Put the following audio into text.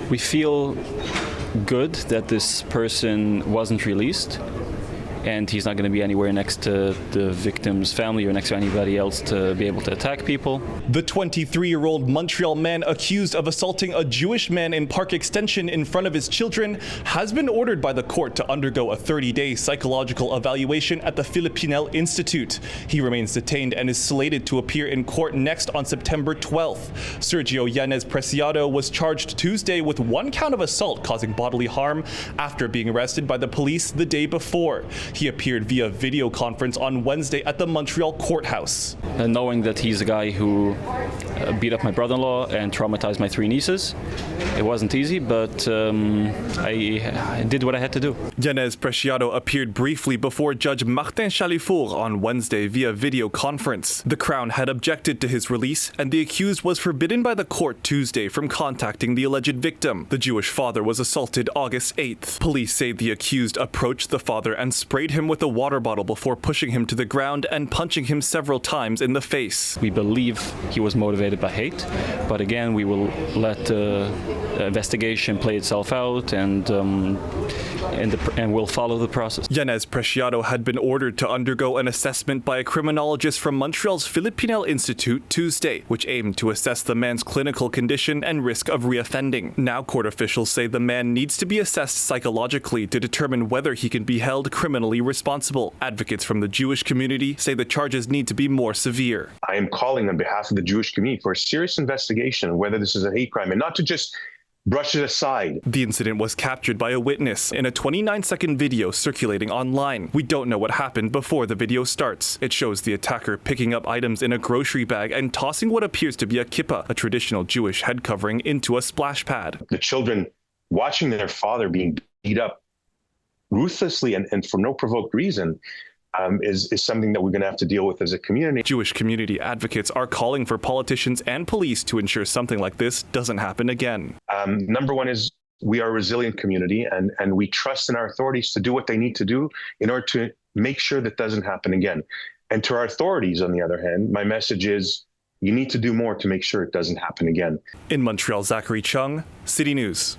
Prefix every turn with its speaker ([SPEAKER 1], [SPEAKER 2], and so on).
[SPEAKER 1] We feel good that this person wasn't released, and he's not going to be anywhere next to the victim's family or next to anybody else to be able to attack people.
[SPEAKER 2] The 23-year-old Montreal man accused of assaulting a Jewish man in Park Extension in front of his children has been ordered by the court to undergo a 30-day psychological evaluation at the Filipinel Institute. He remains detained and is slated to appear in court next on September 12th. Sergio Yanez Preciado was charged Tuesday with 1 count of assault causing bodily harm after being arrested by the police the day before. He appeared via video conference on Wednesday at the Montreal courthouse.
[SPEAKER 1] And knowing that he's a guy who beat up my brother-in-law and traumatized my 3 nieces, it wasn't easy, but I did what I had to do.
[SPEAKER 2] Yanez Preciado appeared briefly before Judge Martin Chalifour on Wednesday via video conference. The Crown had objected to his release, and the accused was forbidden by the court Tuesday from contacting the alleged victim. The Jewish father was assaulted August 8th. Police say the accused approached the father and sprayed him with a water bottle before pushing him to the ground and punching him several times in the face.
[SPEAKER 1] We believe he was motivated by hate, but again, we will let the investigation play itself out, and we'll follow the process.
[SPEAKER 2] Yanez Preciado had been ordered to undergo an assessment by a criminologist from Montreal's Filipinel Institute Tuesday, which aimed to assess the man's clinical condition and risk of reoffending. Now court officials say the man needs to be assessed psychologically to determine whether he can be held criminally responsible. Advocates from the Jewish community say the charges need to be more severe.
[SPEAKER 3] I am calling on behalf of the Jewish community for a serious investigation of whether this is a hate crime and not to just brush it aside.
[SPEAKER 2] The incident was captured by a witness in a 29-second video circulating online. We don't know what happened before the video starts. It shows the attacker picking up items in a grocery bag and tossing what appears to be a kippah, a traditional Jewish head covering, into a splash pad.
[SPEAKER 3] The children watching their father being beat up ruthlessly and for no provoked reason is something that we're going to have to deal with as a community.
[SPEAKER 2] Jewish community advocates are calling for politicians and police to ensure something like this doesn't happen again.
[SPEAKER 3] Number one is we are a resilient community, and we trust in our authorities to do what they need to do in order to make sure that doesn't happen again. And to our authorities, on the other hand, my message is you need to do more to make sure it doesn't happen again.
[SPEAKER 2] In Montreal, Zachary Cheung, City News.